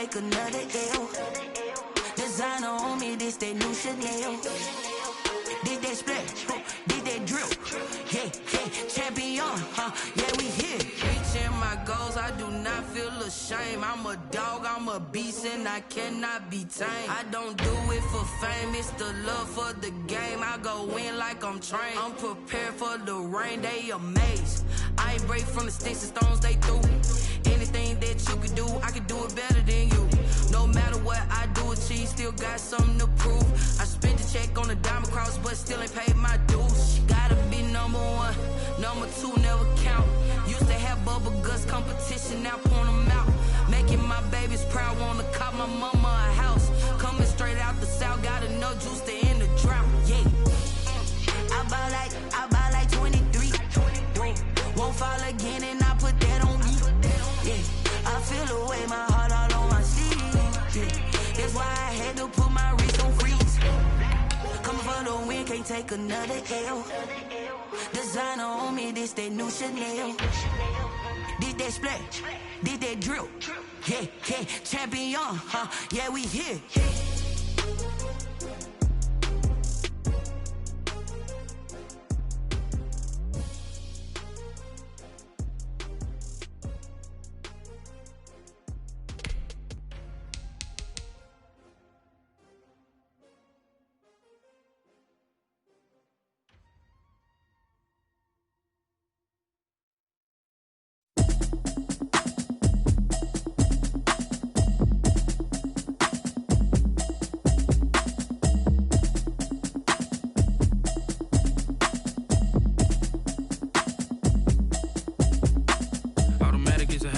take another L. Designer on me, this that new Chanel. Did that splash, did that drill. Yeah, champion, yeah, we here. Reaching my goals, I do not feel ashamed. I'm a dog, I'm a beast, and I cannot be tamed. I don't do it for fame, it's the love for the game. I go in like I'm trained. I'm prepared for the rain, they amazed. I ain't break from the sticks and stones, they through. Anything that you can do, I can do it better than you. No matter what I do, achieve, still got something to prove. I spent the check on the diamond cross, but still ain't paid my dues. Gotta be number one, number two never count. Used to have bubble guts competition, now point them out. Making my babies proud, wanna cop my mama a house. Coming straight out the south, got enough juice to end the drought. Yeah, I buy like 23. Won't fall again, and I put that on me. Yeah, I feel the way, my heart all on my sleeve. Yeah, that's why I had to put my wrist on freeze. Coming for the win, can't take another L. Designer on me, this that new Chanel. Did that splash, did that drill. Yeah, champion, yeah, we here.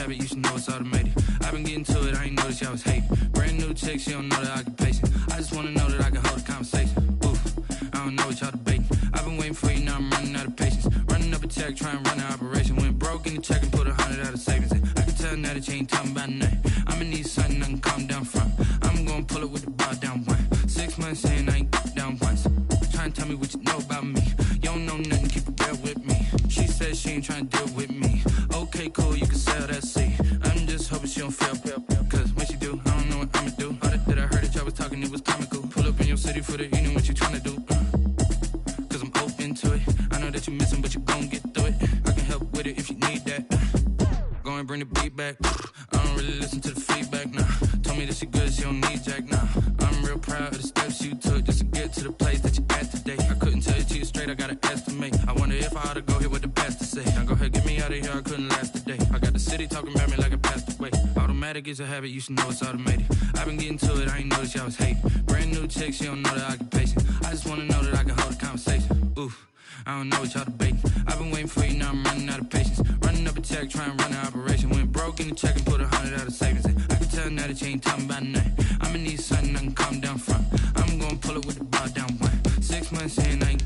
You should know it's automated. I've been getting to it, I ain't noticed y'all was hating. Brand new chick, she don't know the occupation. I just wanna know that I can hold a conversation. Oof, I don't know what y'all debating. I've been waiting for you, now I'm running out of patience. Running up a check, trying to run an operation. Went broke in the check and put 100 out of savings in. I can tell now that you ain't talking about nothing. I'ma need something I can calm down from. I'm gonna pull it with the bar down one. 6 months in, I ain't down once. Trying to tell me what you know about me. You don't know nothing, keep it real with me. She said she ain't trying to deal with me. Okay, cool, you can sell that seat. I'm just hoping she don't fail, cause when she do, I don't know what I'ma do. All that I heard that y'all was talking, it was comical. Pull up in your city for the evening, what you tryna do? Cause I'm open to it. I know that you missing, but you gon' get through it. I can help with it if you need that. Go and bring the beat back. I don't really listen to the feedback, nah. Told me that she good, she don't need jack, nah. I'm real proud of the steps you took just to get to the place that you at today. I couldn't tell it to you straight, I gotta estimate. I wonder if I ought to go here with the best to say. Now go ahead, get me out of here, I couldn't last a day. I got the city talking about me like I passed away. Automatic is a habit, you should know it's automated. I've been getting to it, I ain't noticed y'all was hating. Brand new chick, she don't know the occupation. I just wanna know that I can hold a conversation. Oof, I don't know what y'all debating. I've been waiting for you, now I'm running out of patience. Running up a check, trying to run an operation. Went broke in the check and put 100 out of savings in. I can tell now that you ain't talking about nothing. I'ma need something I can calm down from. I'm gonna pull it with the bar down one. 6 months in, I ain't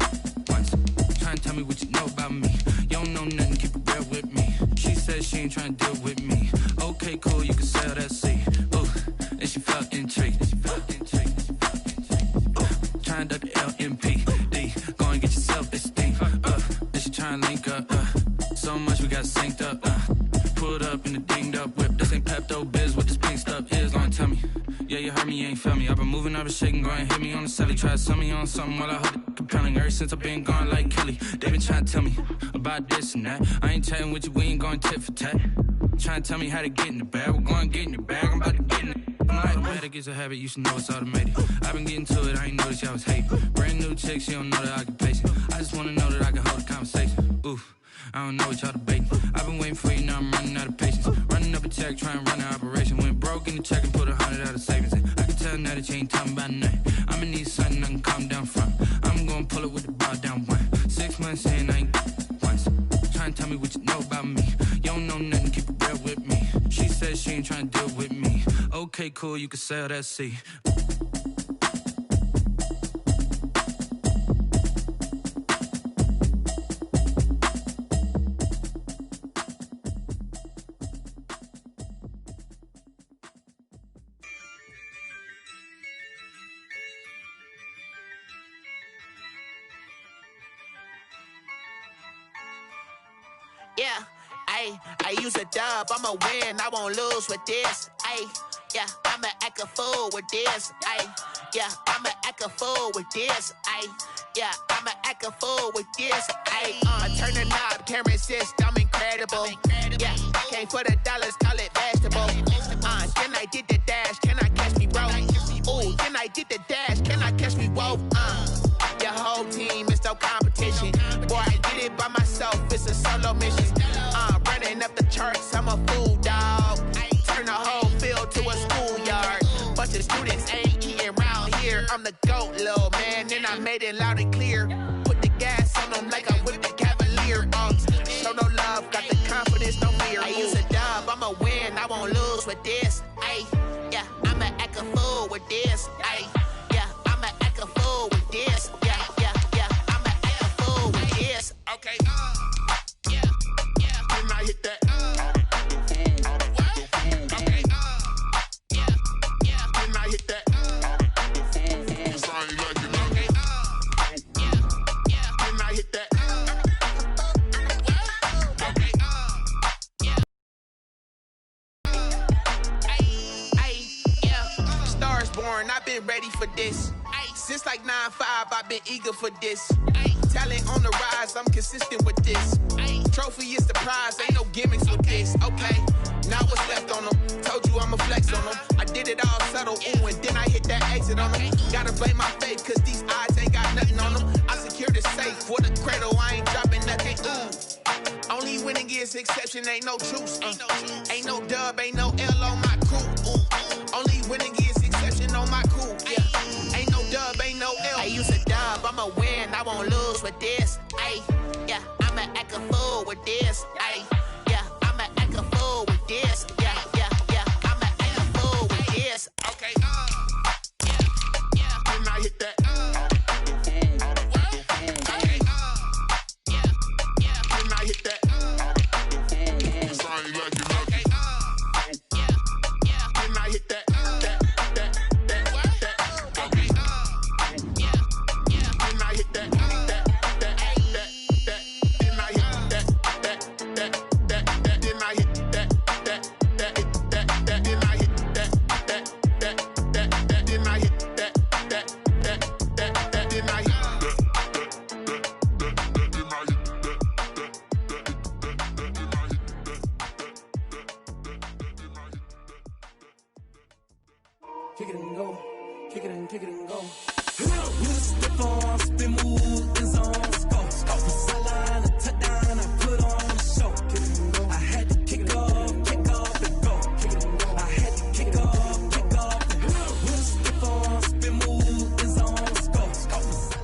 once. Trying to tell me what you know about me. You don't know nothing, keep it real with me. She said she ain't trying to deal with me. Okay, cool, you can sell that seat. Ooh, and she felt intrigued. Trying to duck the LMPD. Go and get your self-esteem. And she trying to link up. So much we got synced up. Pulled up in the dinged up whip. This ain't Pepto-Biz, what this pink stuff is. Gonna tell me. Yeah, you heard me, you ain't felt me. I've been moving, I've been shaking, go and hit me on the celly. Try to sell me on something while I hold it compelling. Ever since I've been gone like Kelly, they been trying to tell me about this and that. I ain't chatting with you, we ain't going tit for tat. Trying to tell me how to get in the bag. We're going to get in your bag, I'm about to get in it. I'm like, automatic is a habit, you should know it's automated. I've been getting to it, I ain't noticed y'all was hating. Brand new chick, she don't know the occupation. I just wanna know that I can hold a conversation. Oof, I don't know what y'all debating. I've been waiting for you, now I'm running out of patience. Running up a check, trying to run an operation. Went broke in the check and put 100 out of savings in. I can tell now that you ain't talking about nothing. I'ma need something I can calm down from. I'm gonna pull it with the bar down one. 6 months in, I ain't once. Trying to tell me what you know about me. You don't know nothing, keep it real with me. She said she ain't trying to deal with me. Okay, cool, you can sell that seat. Yeah, I use a dub, I'ma win, I won't lose with this. Ay, yeah, I'ma act a fool with this. Ay, yeah, I'ma act a fool with this. Ay, yeah, I'ma act a fool with this. Ay, I turn the knob, camera assist, I'm incredible. Yeah, came for the dollars, call it vegetable. Then I did the dash, can I catch me, bro? Ooh, then I did the dash, can I catch me, whoa? Your whole team is no competition. Boy, I did it by myself, it's a solo mission. Running up the charts, I'm a fool, dog. Turn the whole field to a schoolyard. Bunch of students ain't eating round here. I'm the GOAT, little man, and I made it loud and clear. Put the gas on them like I'm with the Cavalier. Show no love, got the confidence, no fear. I use a dub, I'ma win, I won't lose with this. Ay, yeah, I'ma act a fool with this. Ay, yeah, I'ma act a fool with this. Yeah, yeah, yeah, I'ma act a fool with this. Okay, yeah, yeah, then I hit that. Okay, yeah, yeah, then I hit that. I've been ready for this. Since like 9-5, I've been eager for this. Talent on the rise, I'm consistent with this. Trophy is the prize, ain't no gimmicks with this. Okay, now what's left on them? Told you I'ma flex on them. I did it all subtle, ooh, and then I hit that exit on them. Gotta blame my faith, cause these eyes ain't got nothing on them. I secured the safe for the cradle, I ain't dropping nothing, ooh. Only winning is exception, ain't no truce. Ain't no dub, ain't no L on my crew. Only winning is exception on my crew. Yeah, ain't no dub, ain't no L. I use a dub, I'ma win, I won't lose with this. Ay, yeah, I'ma act a fool with this. Ay, yeah, I'ma act a fool with this. Yeah, yeah, yeah, I'ma act a fool with this. Okay, yeah, yeah, then I hit that. Okay, yeah, yeah, then I hit that. Kick it and go, kick it and go. With a stiff arm, spin move, and zone, let's go. Off the sideline, a touchdown, I put on the show. Kick it and go. I had to kick off and go. Kick it and go. I had to kick off and go. With a stiff arm, spin move, and zone, let's go. Off the sideline.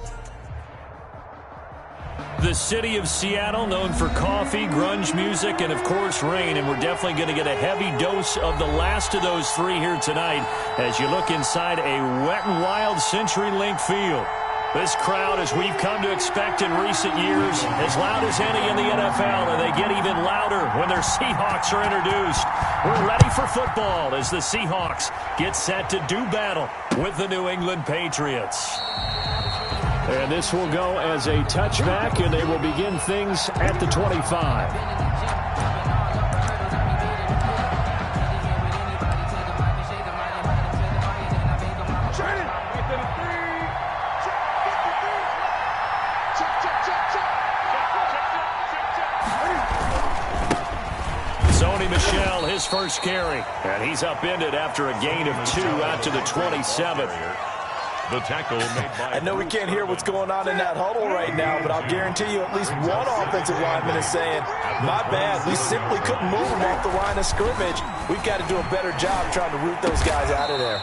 The city of Seattle, known for coffee, grunge music, and, of course, rain. And we're definitely going to get a heavy dose of the last of those three here tonight as you look inside a Wet n Wild CenturyLink field. This crowd, as we've come to expect in recent years, as loud as any in the NFL, and they get even louder when their Seahawks are introduced. We're ready for football as the Seahawks get set to do battle with the New England Patriots. And this will go as a touchback, and they will begin things at the 25. His first carry, and he's upended after a gain of 2 out to the 27. The tackle made by I know we can't hear what's going on in that huddle right now, but I'll guarantee you at least one offensive lineman is saying, my bad, we simply couldn't move them off the line of scrimmage. We've got to do a better job trying to root those guys out of there.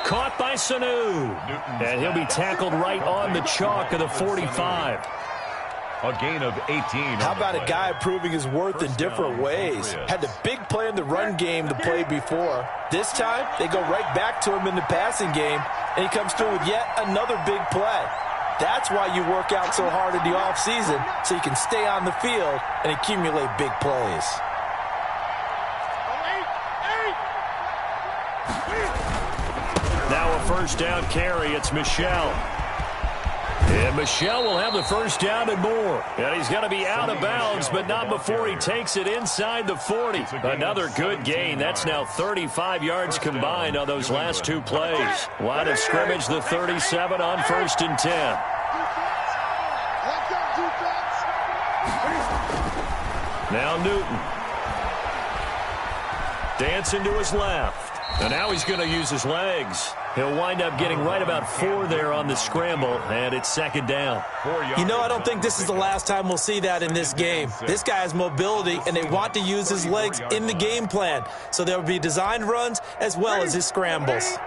Caught by Sanu, and he'll be tackled right on the chalk of the 45. A gain of 18. How about a guy proving his worth in different ways? Had the big play in the run game the play before. This time, they go right back to him in the passing game, and he comes through with yet another big play. That's why you work out so hard in the offseason, so you can stay on the field and accumulate big plays. Now a first down carry. It's Michelle. And Michel will have the first down and more. And he's going to be out of bounds, but not before he takes it inside the 40. Another good gain. That's now 35 yards combined on those last two plays. Line of scrimmage, the 37 on 1st and 10. Now Newton. Dancing to his left. And now he's going to use his legs. He'll wind up getting right about 4 there on the scramble, and it's 2nd down. You know, I don't think this is the last time we'll see that in this game. This guy has mobility, and they want to use his legs in the game plan. So there will be designed runs as well as his scrambles.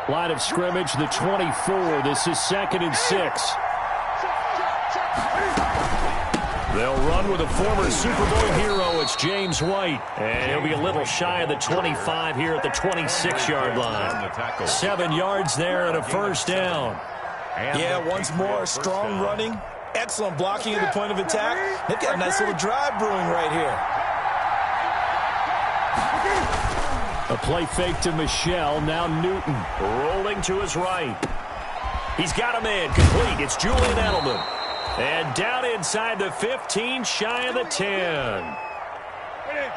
Line of scrimmage, the 24. This is 2nd and 6. They'll run with a former Super Bowl hero. It's James White. And he'll be a little shy of the 25 here at the 26-yard line. 7 yards there and a first down. Yeah, once more, strong running, excellent blocking at the point of attack. They've got a nice little drive brewing right here. A play fake to Michel. Now Newton rolling to his right. He's got a man complete. It's Julian Edelman. And down inside the 15, shy of the 10.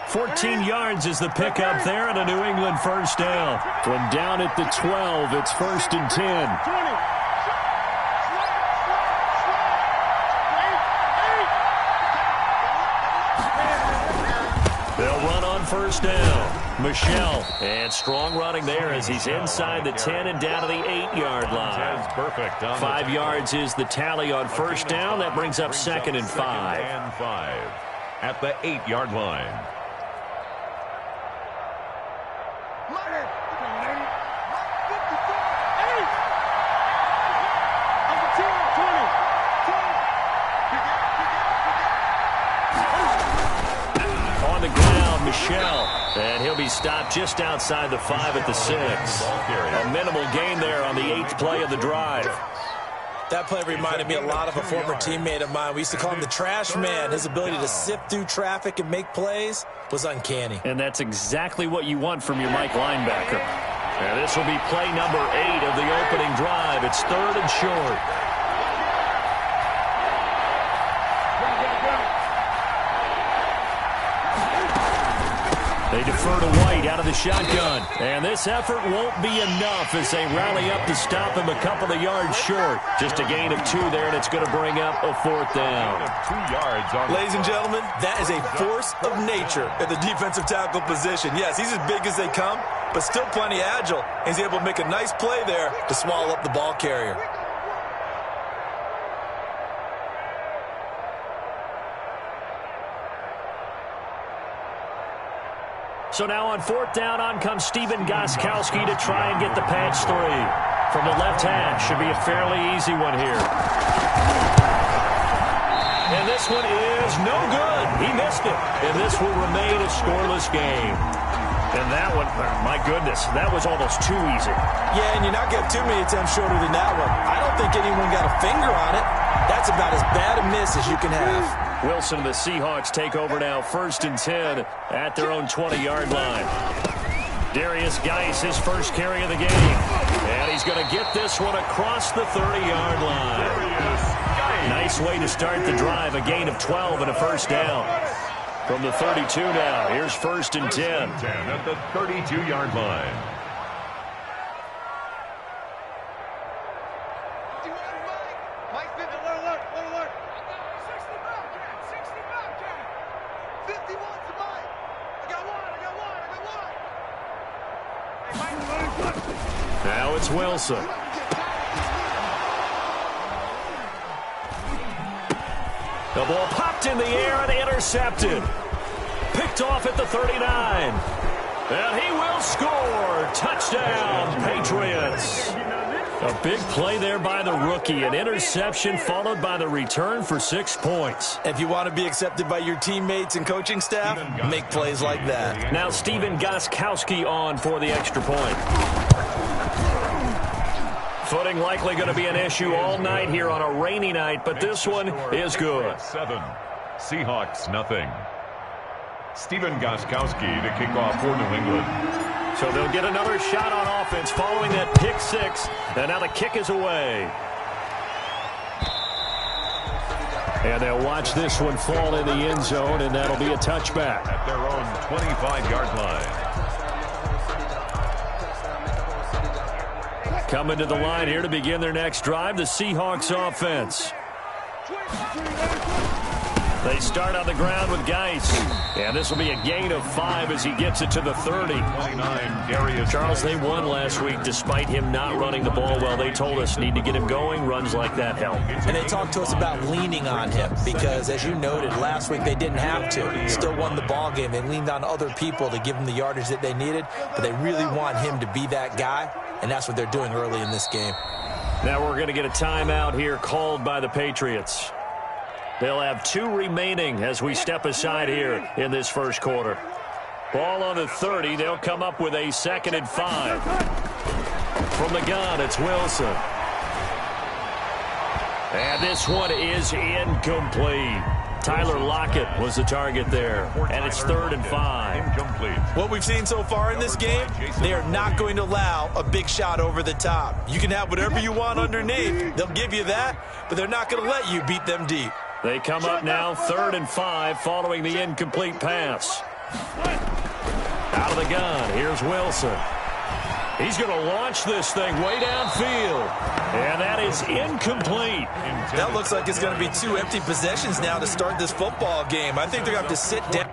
14 yards is the pickup there and a New England first down. From down at the 12, it's 1st and 10. They'll run on first down. Michel, and strong running there as he's inside the 10 and down to the 8-yard line. 5 yards is the tally on first down. That brings up 2nd and 5. At the 8-yard line. On the ground, Michel. And he'll be stopped just outside the 5 at the 6. A minimal gain there on the 8th play of the drive. That play reminded me a lot of a former teammate of mine. We used to call him the trash man. His ability to sift through traffic and make plays was uncanny. And that's exactly what you want from your Mike linebacker. And this will be play number 8 of the opening drive. It's 3rd and short. They defer to White out of the shotgun. And this effort won't be enough as they rally up to stop him a couple of yards short. Just a gain of 2 there, and it's going to bring up a 4th down. 2 yards on. Ladies and gentlemen, that is a force of nature at the defensive tackle position. Yes, he's as big as they come, but still plenty agile. He's able to make a nice play there to swallow up the ball carrier. So now on 4th down, on comes Stephen Gostkowski to try and get the patch 3. From the left hash, should be a fairly easy one here. And this one is no good. He missed it. And this will remain a scoreless game. And that one, my goodness, that was almost too easy. Yeah, and you're not getting too many attempts shorter than that one. I don't think anyone got a finger on it. That's about as bad a miss as you can have. Wilson and the Seahawks take over now, 1st and 10 at their own 20-yard line. Darius Geis, his first carry of the game. And he's going to get this one across the 30-yard line. Nice way to start the drive, a gain of 12 and a first down. From the 32 now, here's 1st and 10. At the 32-yard line. Now it's Wilson. The ball popped in the air and intercepted. Picked off at the 39. And he will score. Touchdown, Patriots. A big play there by the rookie. An interception followed by the return for 6 points. If you want to be accepted by your teammates and coaching staff, make plays like that. Now Stephen Gostkowski on for the extra point. Footing likely going to be an issue all night here on a rainy night, but this one is good. 7. Seahawks, nothing. Stephen Gostkowski to kick off for New England. So they'll get another shot on offense following that pick 6, and now the kick is away. And they'll watch this one fall in the end zone, and that'll be a touchback. At their own 25-yard line. Coming to the line here to begin their next drive, the Seahawks offense. They start on the ground with Geis. And this will be a gain of 5 as he gets it to the 30. 29, Charles, they won last week despite him not running the ball well. They told us need to get him going. Runs like that help. And they talked to us about leaning on him because, as you noted, last week they didn't have to. Still won the ball game. They leaned on other people to give them the yardage that they needed, but they really want him to be that guy, and that's what they're doing early in this game. Now we're going to get a timeout here called by the Patriots. They'll have 2 remaining as we step aside here in this first quarter. Ball on the 30. They'll come up with a 2nd and 5. From the gun, it's Wilson. And this one is incomplete. Tyler Lockett was the target there. And it's 3rd and 5. Incomplete. What we've seen so far in this game, they are not going to allow a big shot over the top. You can have whatever you want underneath. They'll give you that, but they're not going to let you beat them deep. They come up now 3rd and 5 following the incomplete pass. Out of the gun, here's Wilson. He's going to launch this thing way downfield. And that is incomplete. That looks like it's going to be 2 empty possessions now to start this football game. I think they're going to have to sit down.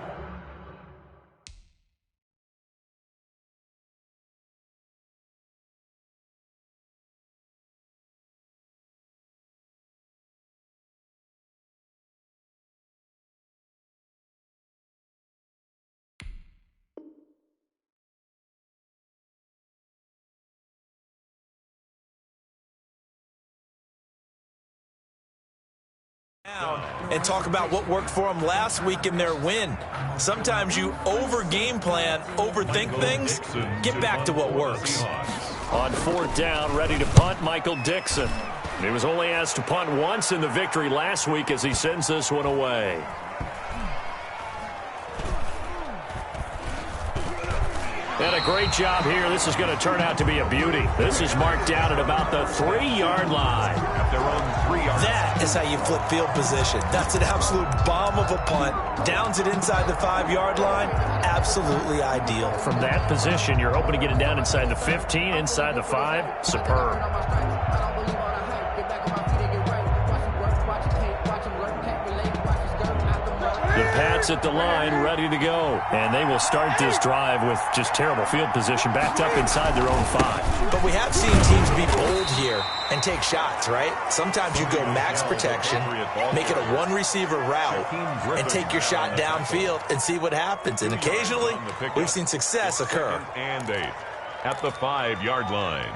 And talk about what worked for them last week in their win. Sometimes you over-game plan, overthink things. Get back to what works. On 4th down, ready to punt, Michael Dixon. He was only asked to punt once in the victory last week as he sends this one away. And a great job here. This is going to turn out to be a beauty. This is marked down at about the 3-yard line. At their own 3-yard line. That is how you flip field position. That's an absolute bomb of a punt. Downs it inside the 5-yard line. Absolutely ideal. From that position, you're hoping to get it down inside the 15, inside the 5. Superb. The Pats at the line, ready to go. And they will start this drive with just terrible field position, backed up inside their own 5. But we have seen teams be bold here and take shots, right? Sometimes you go max protection, make it a 1-receiver route, and take your shot downfield and see what happens. And occasionally, we've seen success occur. And 8 at the 5-yard line.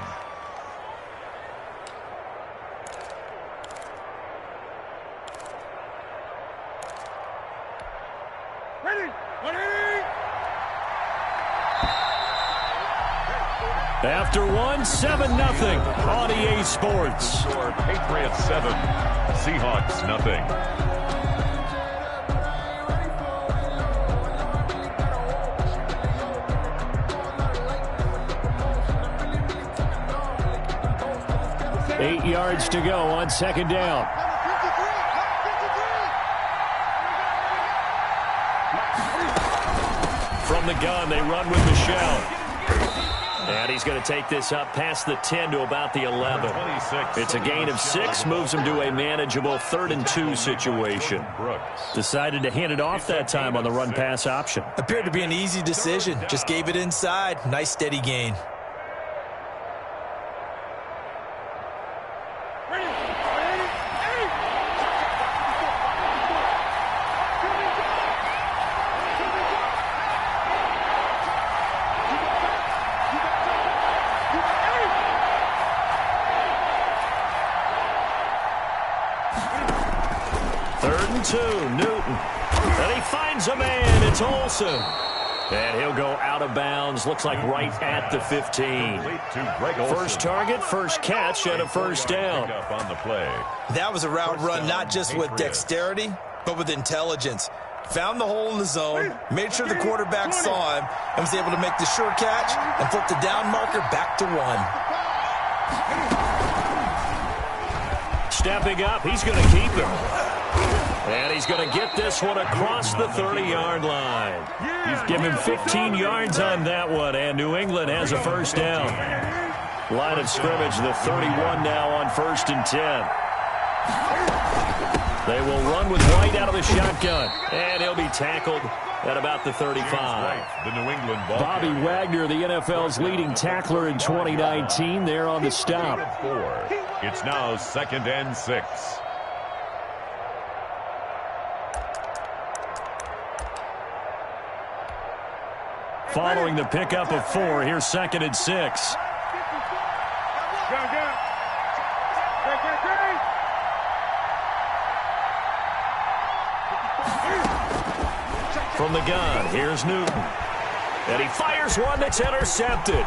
After 1, 7-0 on EA Sports. Score Patriots 7, Seahawks nothing. Eight yards to go on 2nd down. From the gun, they run with Michelle. And he's going to take this up past the 10 to about the 11. It's a gain of 6, moves him to a manageable 3rd and 2 situation. Decided to hand it off that time on the run-pass option. Appeared to be an easy decision. Just gave it inside. Nice steady gain. Newton. And he finds a man. It's Olsen. And he'll go out of bounds. Looks like right at the 15. First target, first catch, and a 1st down. That was a route run not just with dexterity, but with intelligence. Found the hole in the zone, made sure the quarterback saw him, and was able to make the sure catch and flip the down marker back to 1. Stepping up, he's going to keep him. And he's going to get this one across the 30-yard line. Give him 15 yards on that one, and New England has a first down. Line of scrimmage, the 31 now on 1st and 10. They will run with White out of the shotgun, and he'll be tackled at about the 35. The New England ball Bobby carrier. Wagner, the NFL's leading tackler in 2019, there on the stop. It's now 2nd and 6. Following the pickup of 4, here's 2nd and 6. From the gun, here's Newton. And he fires one that's intercepted.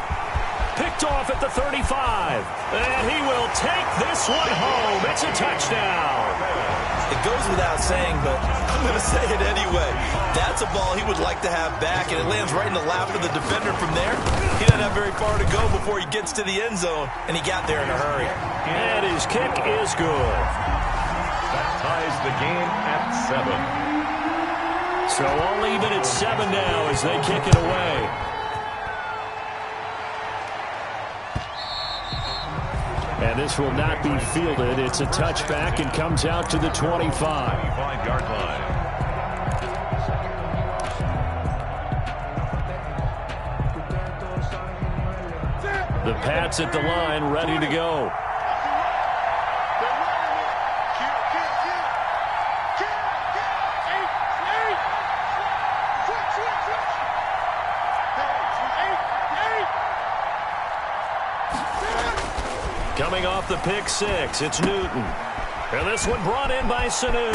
Picked off at the 35. And he will take this one home. It's a touchdown. It goes without saying, but I'm going to say it anyway. That's a ball he would like to have back, and it lands right in the lap of the defender from there. He doesn't have very far to go before he gets to the end zone, and he got there in a hurry. And his kick is good. That ties the game at 7. So all even at 7 now as they kick it away. And this will not be fielded. It's a touchback and comes out to the 25. 25-yard line. The Pats at the line, ready to go. Coming off the pick 6, it's Newton. And this one brought in by Sanu.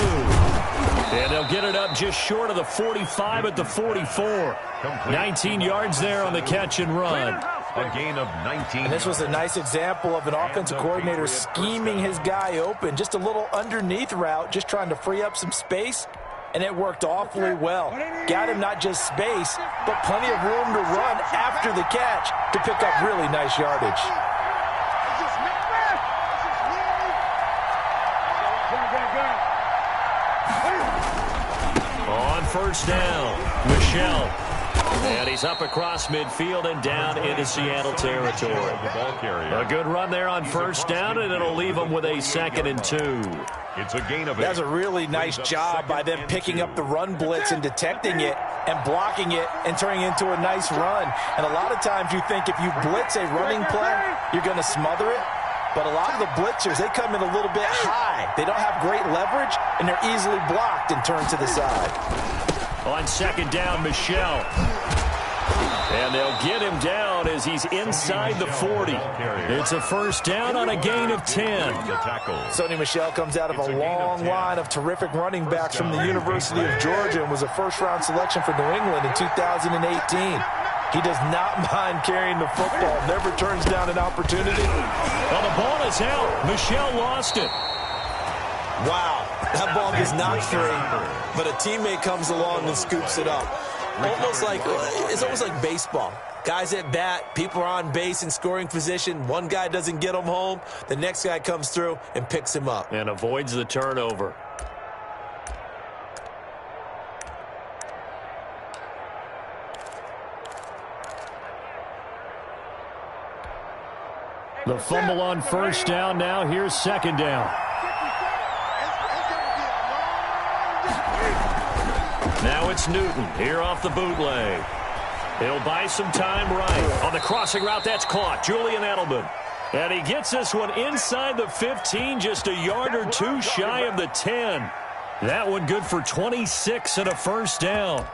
And they'll get it up just short of the 45 at the 44. 19 yards there on the catch and run. A gain of 19. And this was a nice example of an offensive coordinator scheming his guy open. Just a little underneath route, just trying to free up some space. And it worked awfully well. Got him not just space, but plenty of room to run after the catch to pick up really nice yardage. On first down, Michel. And he's up across midfield and down into Seattle territory. A good run there on first down, and it'll leave them with a 2nd and 2. It's a gain of 8. That's a really nice job by them picking up the run blitz and detecting it and blocking it and turning it into a nice run. And a lot of times you think if you blitz a running play, you're going to smother it. But a lot of the blitzers, they come in a little bit high. They don't have great leverage, and they're easily blocked and turned to the side. On 2nd down, Michel. And they'll get him down as he's inside the 40. It's a first down on a gain of 10. Sonny Michel comes out of a long line of terrific running backs from the University of Georgia and was a first-round selection for New England in 2018. He does not mind carrying the football, never turns down an opportunity. Well, the ball is out. Michel lost it. Wow, that ball gets knocked free, but a teammate comes along and scoops it up. It's almost like baseball. Guys at bat, people are on base in scoring position. One guy doesn't get him home. The next guy comes through and picks him up. And avoids the turnover. The fumble on first down now. Here's 2nd down. Now it's Newton here off the bootleg. He'll buy some time right. On the crossing route, that's caught. Julian Edelman. And he gets this one inside the 15, just a yard or two shy of the 10. That one good for 26 and a first down.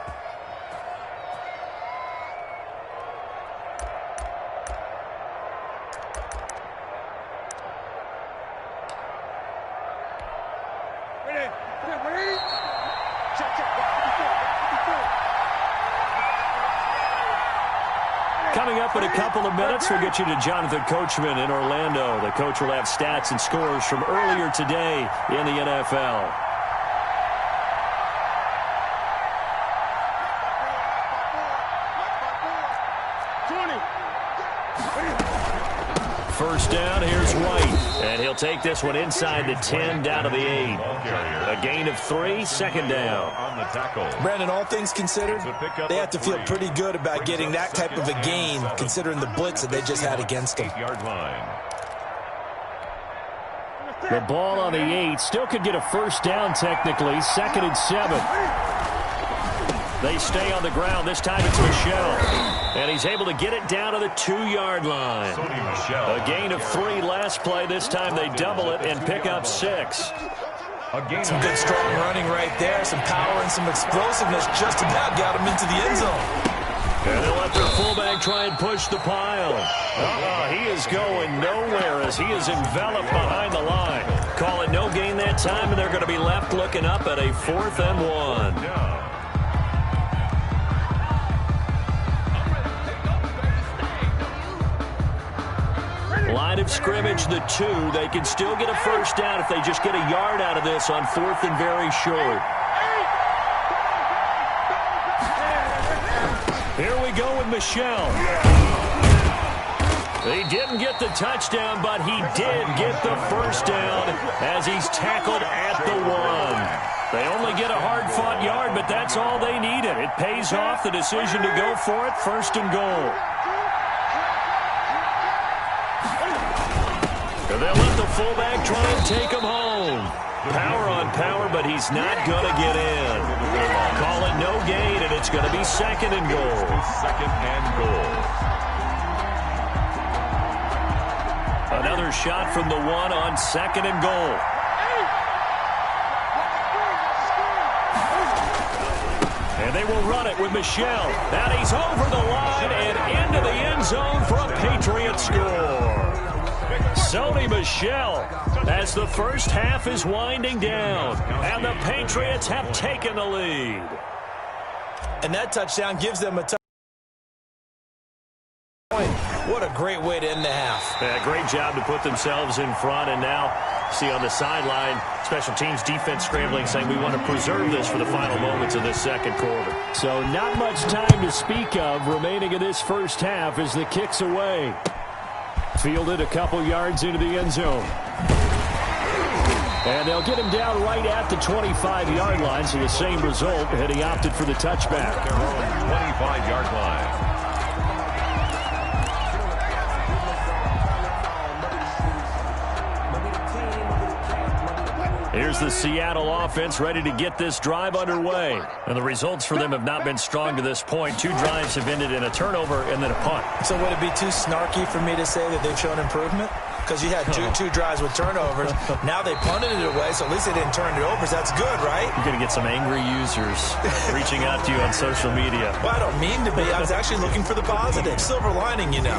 Coming up in a couple of minutes, we'll get you to Jonathan Coachman in Orlando. The coach will have stats and scores from earlier today in the NFL. first down. Here's White. And he'll take this one inside the 10, down to the 8. A gain of 3, second down. Brandon, all things considered, they have to feel pretty good about getting that type of a gain, considering the blitz that they just had against them. The ball on the 8. Still could get a first down technically. Second and 7. They stay on the ground. This time it's Michel. And he's able to get it down to the 2-yard line. A gain of 3 last play. This time they double it and pick up 6. Some good strong running right there. Some power and some explosiveness just about got him into the end zone. And they'll let their fullback try and push the pile. He is going nowhere as he is enveloped behind the line. Call it no gain that time, and they're going to be left looking up at a 4th and 1. Line of scrimmage, the 2. They can still get a first down if they just get a yard out of this on 4th and very short. Here we go with Michel. He didn't get the touchdown, but he did get the first down as he's tackled at the 1. They only get a hard-fought yard, but that's all they needed. It pays off the decision to go for it, 1st and goal. And they'll let the fullback try and take him home. Power on power, but he's not going to get in. Call it no gain, and it's going to be 2nd and goal. 2nd and goal. Another shot from the 1 on 2nd and goal. And they will run it with Michel. And he's over the line and into the end zone for a Patriot score. Sony Michel as the first half is winding down. And the Patriots have taken the lead. And that touchdown gives them a touchdown. What a great way to end the half. Yeah, great job to put themselves in front. And now, see on the sideline, special teams defense scrambling, saying we want to preserve this for the final moments of this second quarter. So not much time to speak of remaining in this first half as the kick's away. Fielded a couple yards into the end zone. And they'll get him down right at the 25-yard line, so the same result had he opted for the touchback. Their own 25-yard line. Here's the Seattle offense ready to get this drive underway. And the results for them have not been strong to this point. 2 drives have ended in a turnover and then a punt. So would it be too snarky for me to say that they've shown improvement? Because you had two drives with turnovers. Now they punted it away, so at least they didn't turn it over. So that's good, right? You're going to get some angry users reaching out to you on social media. Well, I don't mean to be. I was actually looking for the positive. Silver lining, you know.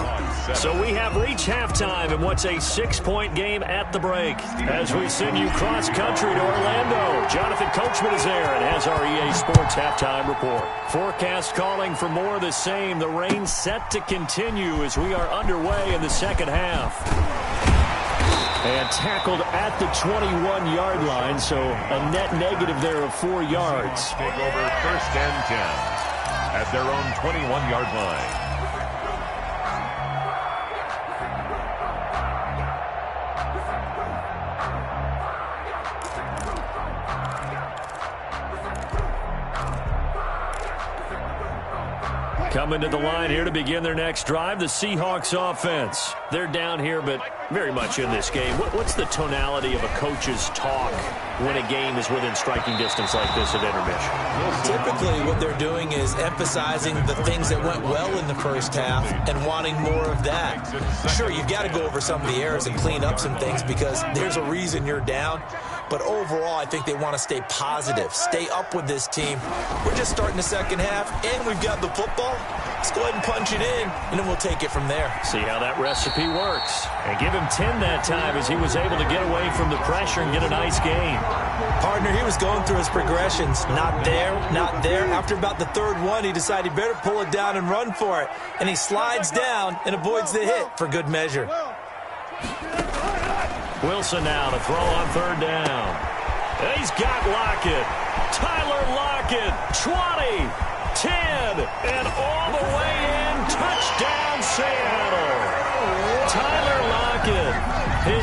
So we have reached halftime in what's a 6-point game at the break. As we send you cross-country to Orlando, Jonathan Coachman is there and has our EA Sports halftime report. Forecast calling for more of the same. The rain set to continue as we are underway in the second half. And tackled at the 21-yard line, so a net negative there of 4 yards. Take over 1st and 10 at their own 21-yard line. Coming to the line here to begin their next drive, the Seahawks offense. They're down here, but very much in this game. What's the tonality of a coach's talk when a game is within striking distance like this at intermission? Typically, what they're doing is emphasizing the things that went well in the first half and wanting more of that. Sure, you've got to go over some of the errors and clean up some things because there's a reason you're down. But overall, I think they want to stay positive, stay up with this team. We're just starting the second half, and we've got the football. Let's go ahead and punch it in, and then we'll take it from there. See how that recipe works. And give him 10 that time as he was able to get away from the pressure and get a nice gain. Partner, he was going through his progressions. Not there, not there. After about the third one, he decided he better pull it down and run for it. And he slides down and avoids the hit for good measure. Wilson now to throw on 3rd down. He's got Lockett. Tyler Lockett, 20, 10, and all the way in. Touchdown, Seattle. Tyler Lockett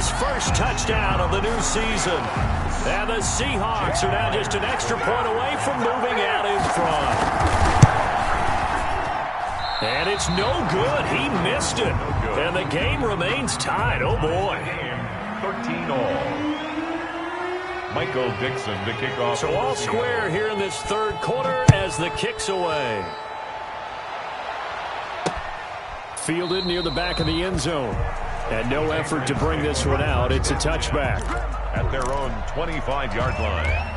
his first touchdown of the new season. And the Seahawks are now just an extra point away from moving out in front. And it's no good. He missed it. And the game remains tied. Oh, boy. 13-all. Michael Dixon to kick off. So all square here in this third quarter as the kick's away. Fielded near the back of the end zone. And no effort to bring this one out. It's a touchback. At their own 25-yard line.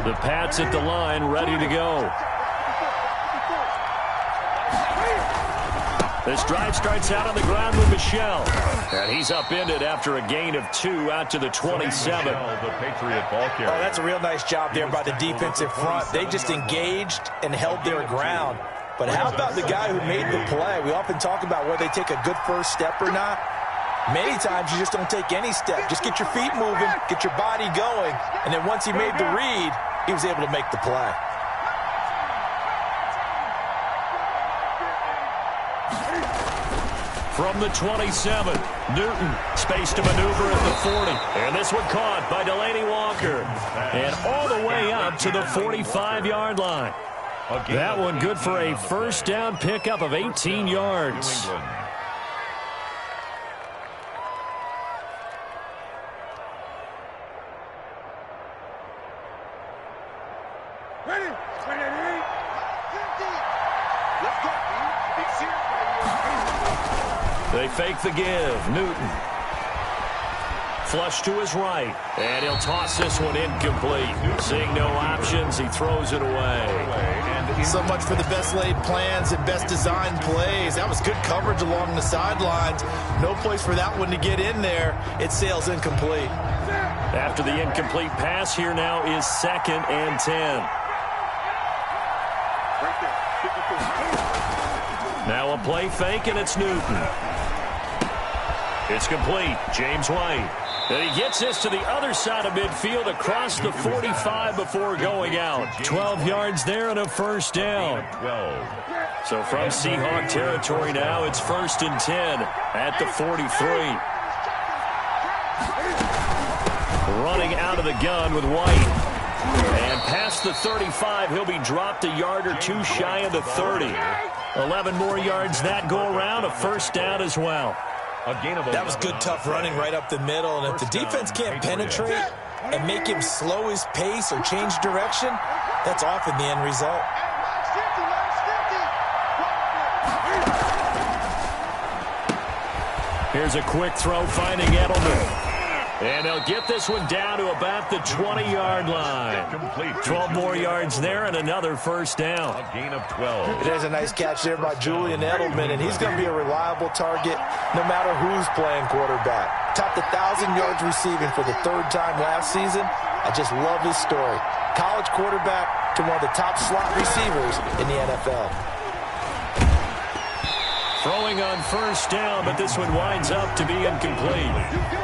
The Pats at the line, ready to go. This drive starts out on the ground with Michel. And he's upended after a gain of 2 out to the 27. The Patriot ball carrier. Oh, that's a real nice job there by the defensive front. They just engaged and held their ground. But how about the guy who made the play? We often talk about whether they take a good first step or not. Many times you just don't take any step. Just get your feet moving, get your body going, and then once he made the read, he was able to make the play. From the 27, Newton, space to maneuver at the 40. And this one caught by Delaney Walker. And all the way up to the 45-yard line. That one good for a first down pickup of 18 yards. They fake the give. Newton. Flush to his right. And he'll toss this one incomplete. Seeing no options, he throws it away. So much for the best laid plans and best designed plays. That was good coverage along the sidelines. No place for that one to get in there. It sails incomplete. After the incomplete pass, here now is 2nd and 10. Now a play fake, and it's Newton. It's complete. James White. And he gets this to the other side of midfield across the 45 before going out. 12 yards there and a first down. So from Seahawk territory now, it's 1st and 10 at the 43. Running out of the gun with White. And past the 35, he'll be dropped a yard or two shy of the 30. 11 more yards that go around, a first down as well. That was good, tough running right up the middle. And if the defense can't penetrate and make him slow his pace or change direction, that's often the end result. Here's a quick throw finding Edelman. And they'll get this one down to about the 20-yard line. 12 more yards there and another first down. A gain of 12. There's a nice catch there by Julian Edelman, and he's going to be a reliable target no matter who's playing quarterback. Topped 1,000 yards receiving for the 3rd time last season. I just love his story. College quarterback to one of the top slot receivers in the NFL. Throwing on first down, but this one winds up to be incomplete.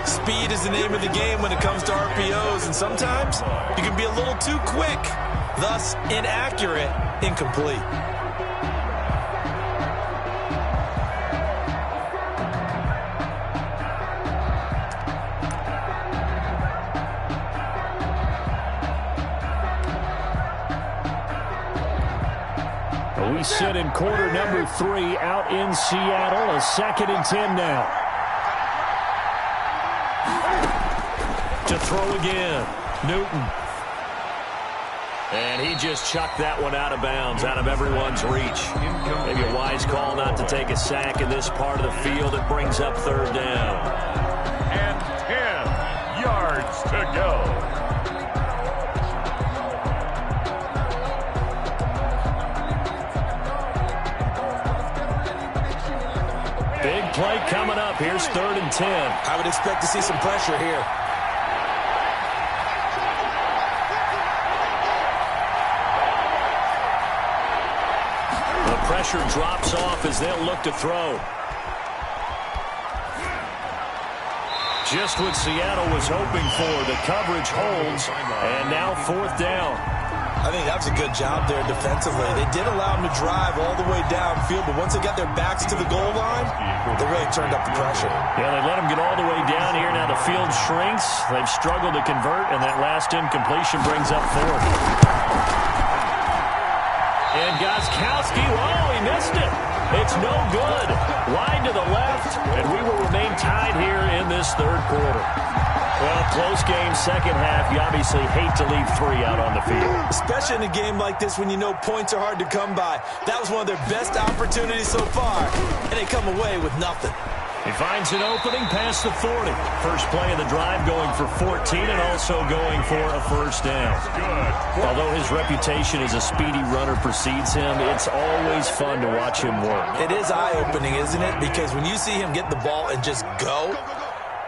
Speed is the name of the game when it comes to RPOs, and sometimes you can be a little too quick, thus inaccurate, incomplete. We sit in quarter number 3 out in Seattle. A 2nd and 10 now. To throw again. Newton. And he just chucked that one out of bounds, out of everyone's reach. Maybe a wise call not to take a sack in this part of the field. It brings up 3rd down. And 10 yards to go. Big play coming up. Here's 3rd and 10. I would expect to see some pressure here. The pressure drops off as they'll look to throw. Just what Seattle was hoping for. The coverage holds, and now 4th down. I think that was a good job there defensively. They did allow them to drive all the way downfield, but once they got their backs to the goal line, they really turned up the pressure. Yeah, they let them get all the way down here. Now the field shrinks. They've struggled to convert, and that last incompletion brings up 4th. And Gostkowski, oh, he missed it. It's no good. Wide to the left, and we will remain tied here in this 3rd quarter. Well, close game, second half. You obviously hate to leave 3 out on the field. Especially in a game like this when you know points are hard to come by. That was one of their best opportunities so far, and they come away with nothing. He finds an opening past the 40. First play of the drive going for 14 and also going for a first down. Although his reputation as a speedy runner precedes him, it's always fun to watch him work. It is eye-opening, isn't it? Because when you see him get the ball and just go,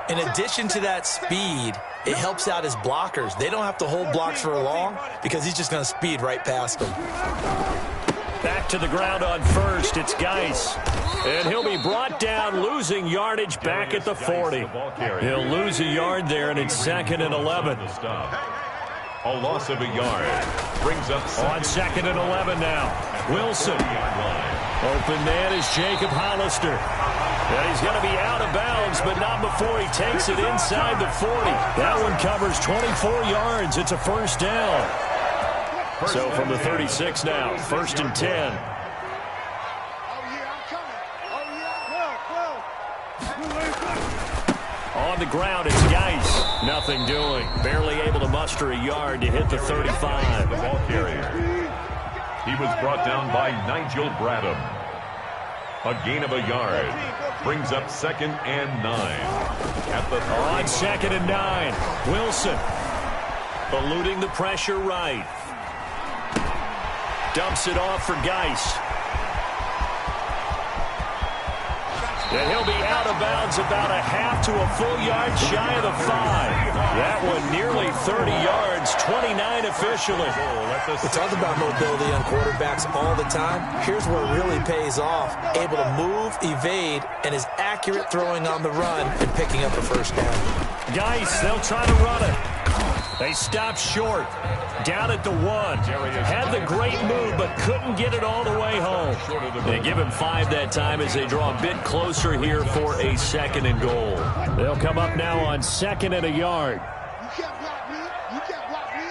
in addition to that speed, it helps out his blockers. They don't have to hold blocks for long because he's just going to speed right past them. Back to the ground on first. It's Geis. And he'll be brought down, losing yardage back at the 40. He'll lose a yard there, and it's 2nd and 11. A loss of a yard brings up on 2nd and 11 now. Wilson. Open man is Jacob Hollister. And he's going to be out of bounds, but not before he takes it inside the 40. That one covers 24 yards. It's a first down. So from the 36 now, 1st and 10. On the ground, it's Geis. Nothing doing. Barely able to muster a yard to hit the 35. The ball carrier. He was brought down by Nigel Bradham. A gain of a yard brings up 2nd and 9. At the on 2nd and 9, Wilson eluding the pressure right. Dumps it off for Geis. And he'll be out of bounds about a half to a full yard shy of the 5. That one nearly 30 yards, 29 officially. We talk about mobility on quarterbacks all the time. Here's where it really pays off. Able to move, evade, and is accurate throwing on the run and picking up a first down. Geis, they'll try to run it. They stop short. Down at the 1. Had the great move, but couldn't get it all the way home. They give him 5 that time as they draw a bit closer here for a 2nd and goal. They'll come up now on 2nd and a yard. You can't block me. You can't block me.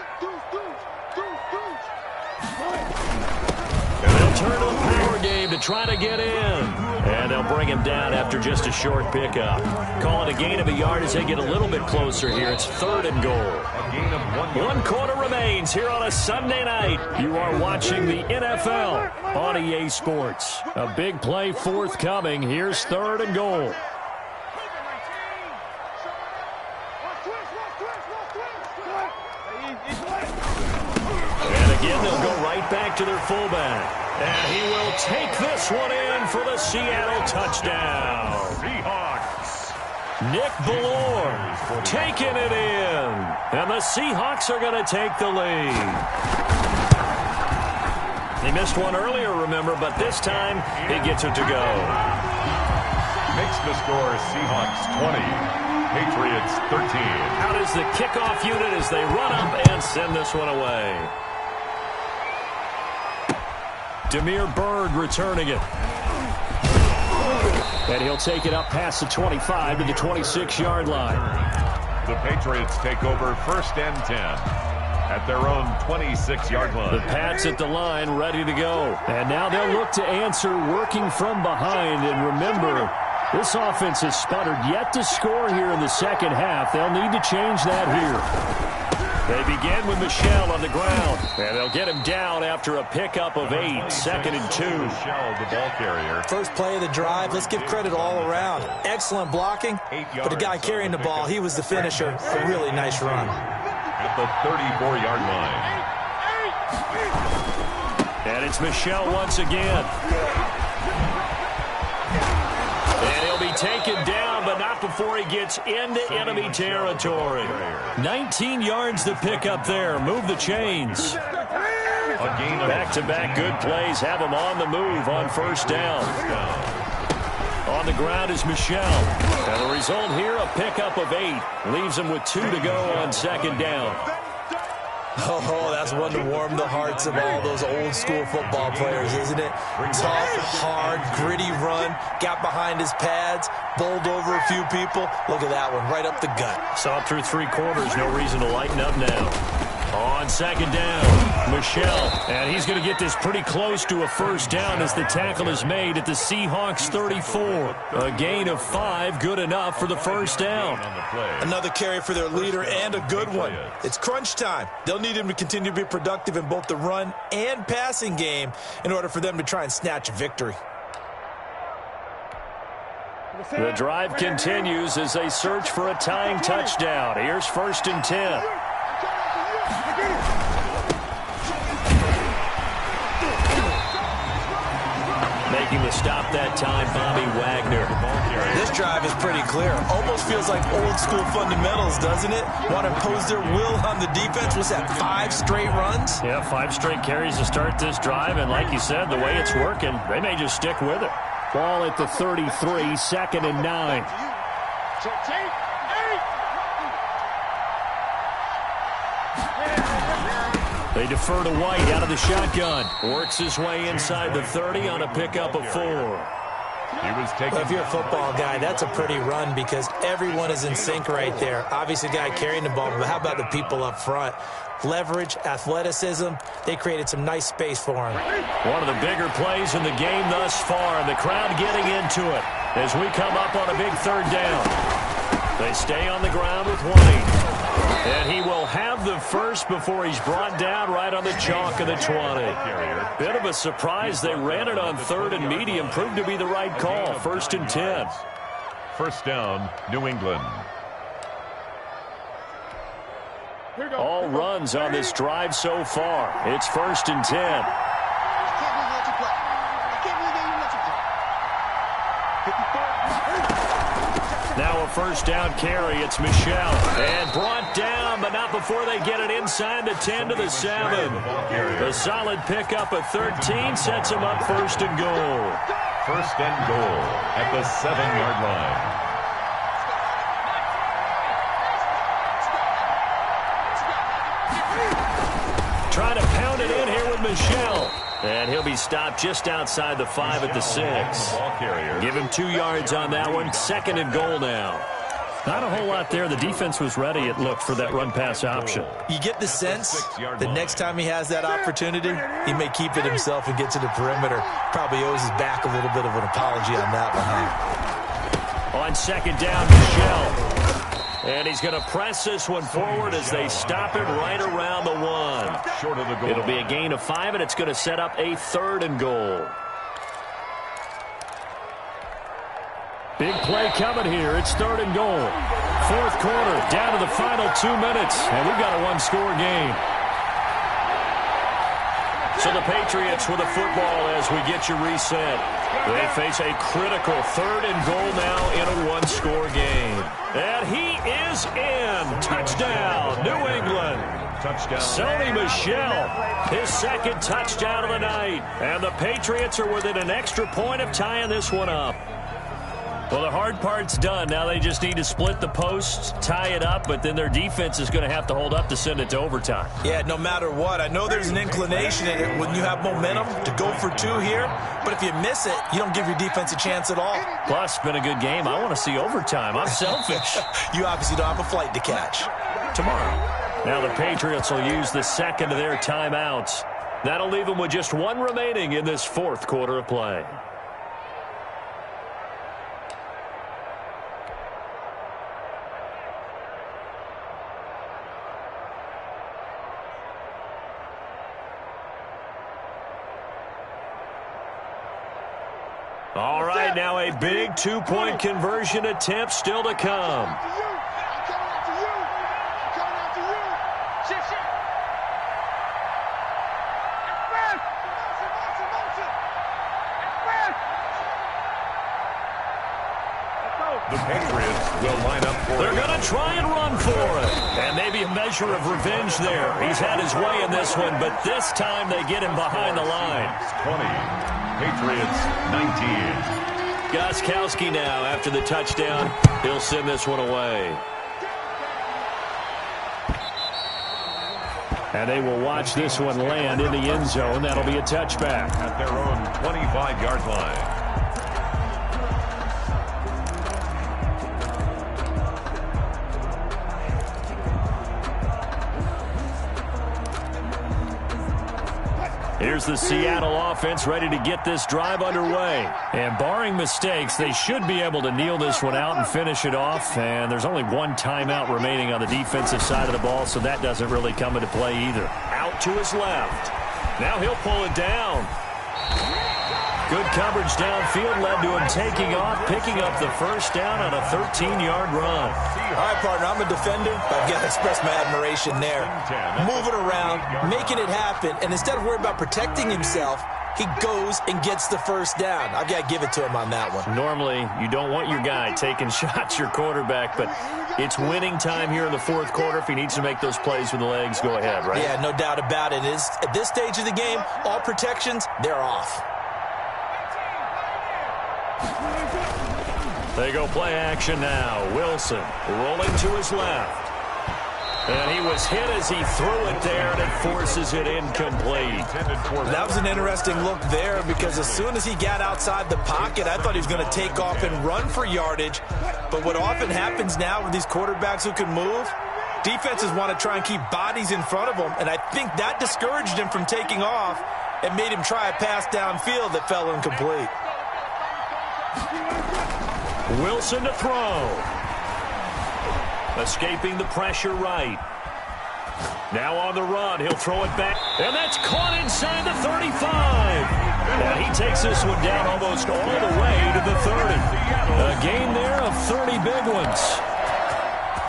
And they'll turn to the power game to try to get in. And they'll bring him down after just a short pickup. Calling a gain of a yard as they get a little bit closer here. It's 3rd and goal. A gain of 1 yard. 1 quarter remains here on a Sunday night. You are watching the NFL on EA Sports. A big play forthcoming. Here's 3rd and goal. And again, they'll go right back to their fullback. And he will take this one in for the Seattle touchdown. Seahawks. Nick Ballore taking it in. And the Seahawks are going to take the lead. He missed one earlier, remember, but this time he gets it to go. Makes the score Seahawks 20, Patriots 13. Out is the kickoff unit as they run up and send this one away. Demir Bird returning it. And he'll take it up past the 25 to the 26-yard line. The Patriots take over 1st and 10 at their own 26-yard line. The Pats at the line ready to go. And now they'll look to answer working from behind. And remember, this offense has sputtered yet to score here in the second half. They'll need to change that here. They begin with Michel on the ground. And they'll get him down after a pickup of 8. 2nd and 2. Michel, the ball carrier. First play of the drive. Let's give credit all around. Excellent blocking. But the guy carrying the ball, he was the finisher. A really nice run. At the 34-yard line. And it's Michel once again. And he'll be taken down, but not before he gets into enemy territory. 19 yards to pick up there. Move the chains. Back-to-back good plays have him on the move on 1st down. On the ground is Michel. And the result here, a pickup of 8. Leaves him with 2 to go on second down. Oh, that's one to warm the hearts of all those old-school football players, isn't it? Tough, hard, gritty run, got behind his pads, bowled over a few people. Look at that one, right up the gut. Saw it through 3 quarters, no reason to lighten up now. On second down, Michel. And he's going to get this pretty close to a first down as the tackle is made at the Seahawks 34. A gain of 5, good enough for the first down. Another carry for their leader and a good one. It's crunch time. They'll need him to continue to be productive in both the run and passing game in order for them to try and snatch a victory. The drive continues as they search for a tying touchdown. Here's 1st and 10. Making the stop that time, Bobby Wagner. This drive is pretty clear. Almost feels like old school fundamentals, doesn't it? Want to impose their will on the defense. What's that, 5 straight runs? Yeah, 5 straight carries to start this drive. And like you said, the way it's working, they may just stick with it. Ball at the 33, 2nd and 9. They defer to White out of the shotgun. Works his way inside the 30 on a pickup of 4. Well, if you're a football guy, that's a pretty run because everyone is in sync right there. Obviously, the guy carrying the ball, but how about the people up front? Leverage, athleticism, they created some nice space for him. One of the bigger plays in the game thus far, and the crowd getting into it as we come up on a big 3rd down. They stay on the ground with White. And he will have the first before he's brought down right on the chalk of the 20. Bit of a surprise. They ran it on 3rd and medium. Proved to be the right call. 1st and 10. First down, New England. All runs on this drive so far. It's 1st and 10. Now a first down carry. It's Michel. And brought down, but not before they get it inside the 10 to the 7. A solid pickup of 13 sets him up 1st and goal. 1st and goal at the 7-yard line. Trying to pound it in here with Michel. And he'll be stopped just outside the 5 at the 6. Give him 2 yards on that one. 2nd and goal now. Not a whole lot there. The defense was ready, it looked, for that run-pass option. You get the sense that next time he has that opportunity, he may keep it himself and get to the perimeter. Probably owes his back a little bit of an apology on that one. On 2nd down, Michel. And he's going to press this one forward as they stop it right around the 1. Short of the goal. It'll be a gain of 5, and it's going to set up a 3rd and goal. Big play coming here. It's 3rd and goal. 4th quarter, down to the final 2 minutes, and we've got a 1-score game. So the Patriots with a football as we get you reset. They face a critical 3rd and goal now in a 1-score game. And he is in. Touchdown, New England. Touchdown. Sony Michel, his 2nd touchdown of the night. And the Patriots are within an extra point of tying this one up. Well, the hard part's done. Now they just need to split the posts, tie it up, but then their defense is going to have to hold up to send it to overtime. Yeah, no matter what. I know there's an inclination in it when you have momentum to go for 2 here, but if you miss it, you don't give your defense a chance at all. Plus, it's been a good game. I want to see overtime. I'm selfish. You obviously don't have a flight to catch. Tomorrow. Now the Patriots will use the 2nd of their timeouts. That'll leave them with just 1 remaining in this 4th quarter of play. All right, now a big 2-point conversion attempt still to come. The Patriots will line up for They're going to try and run for it. And maybe a measure of revenge there. He's had his way in this one, but this time they get him behind the line. 20. Patriots 19. Gostkowski now after the touchdown. He'll send this one away. And they will watch this one land in the end zone. That'll be a touchback. At their own 25-yard line. Here's the Seattle offense ready to get this drive underway. And barring mistakes, they should be able to kneel this one out and finish it off. And there's only one timeout remaining on the defensive side of the ball, so that doesn't really come into play either. Out to his left. Now he'll pull it down. Good coverage downfield led to him taking off, picking up the first down on a 13-yard run. All right, partner, I'm a defender, but I've got to express my admiration there. Moving around, making it happen, and instead of worrying about protecting himself, he goes and gets the first down. I've got to give it to him on that one. Normally, you don't want your guy taking shots, your quarterback, but it's winning time here in the fourth quarter. If he needs to make those plays with the legs, go ahead, right? Yeah, no doubt about it. At this stage of the game, all protections, they're off. They go play action now. Wilson rolling to his left. And he was hit as he threw it there, and it forces it incomplete. That was an interesting look there because as soon as he got outside the pocket, I thought he was going to take off and run for yardage. But what often happens now with these quarterbacks who can move, defenses want to try and keep bodies in front of them, and I think that discouraged him from taking off and made him try a pass downfield that fell incomplete. Wilson to throw. Escaping the pressure right. Now on the run. He'll throw it back. And that's caught inside the 35. And he takes this one down almost all the way to the 30. A gain there of 30 big ones.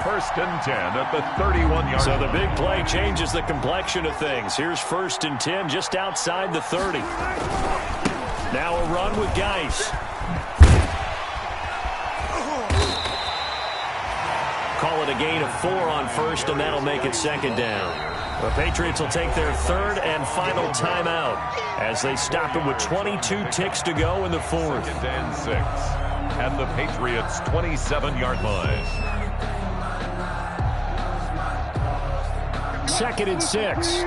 First and 10 at the 31-yard line. So the big play changes the complexion of things. Here's first and 10 just outside the 30. Now a run with Geis. Call it a gain of 4 on first, and that'll make it second down. The Patriots will take their third and final timeout as they stop it with 22 ticks to go in the fourth. Second and 6 at the Patriots' 27-yard line. Second and 6.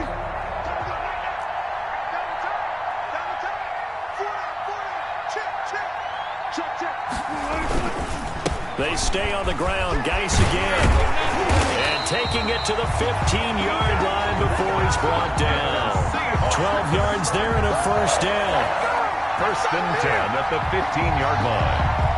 They stay on the ground. Geis again. And taking it to the 15-yard line before he's brought down. 12 yards there and a first down. First and 10 at the 15-yard line.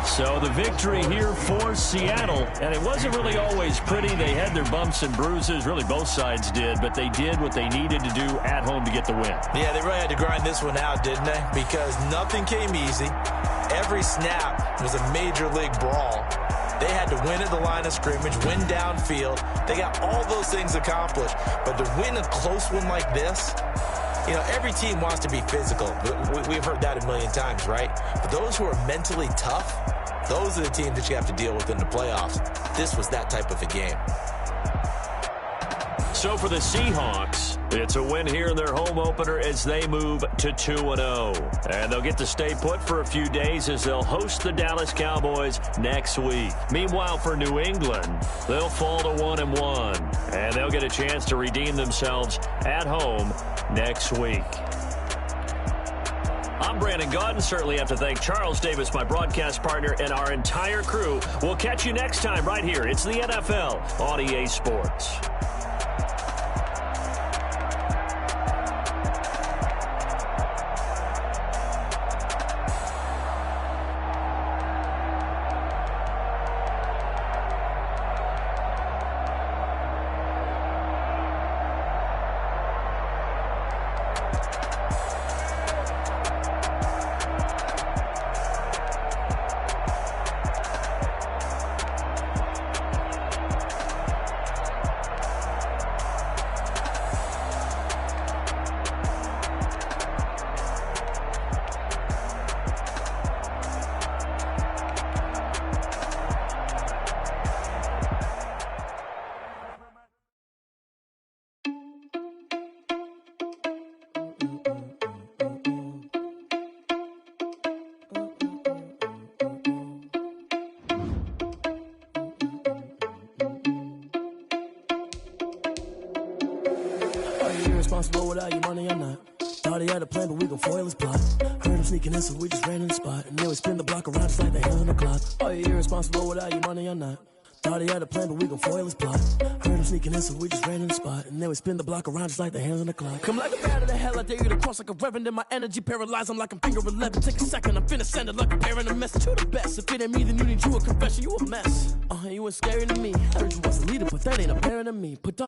So the victory here for Seattle, and it wasn't really always pretty. They had their bumps and bruises, really both sides did, but they did what they needed to do at home to get the win. Yeah, they really had to grind this one out, didn't they? Because nothing came easy. Every snap was a major league brawl. They had to win at the line of scrimmage, win downfield. They got all those things accomplished. But to win a close one like this, you know, every team wants to be physical. We've heard that a million times, right? But those who are mentally tough, those are the teams that you have to deal with in the playoffs. This was that type of a game. So for the Seahawks, it's a win here in their home opener as they move to 2-0. And they'll get to stay put for a few days as they'll host the Dallas Cowboys next week. Meanwhile, for New England, they'll fall to 1-1. And they'll get a chance to redeem themselves at home next week. I'm Brandon Gaudin. Certainly have to thank Charles Davis, my broadcast partner, and our entire crew. We'll catch you next time right here. It's the NFL on EA Sports. Are you irresponsible without your money or not? Thought he had a plan, but we gon' foil his plot. Heard him sneaking in, so we just ran in the spot. And then we spin the block around just like the hands on the clock. Are you irresponsible without your money or not? Thought he had a plan, but we gon' foil his plot. Heard him sneaking in, so we just ran in the spot. And then we spin the block around just like the hands on the clock. Come like a bat of the hell, I dare you to cross like a reverend. In my energy paralyzed, I'm like I'm finger 11. Take a second, I'm finna send it like a parent a message to the best. If it ain't me, then you need you a confession, you a mess. You ain't scary to me. Heard you was a leader, but that ain't apparent to me. Put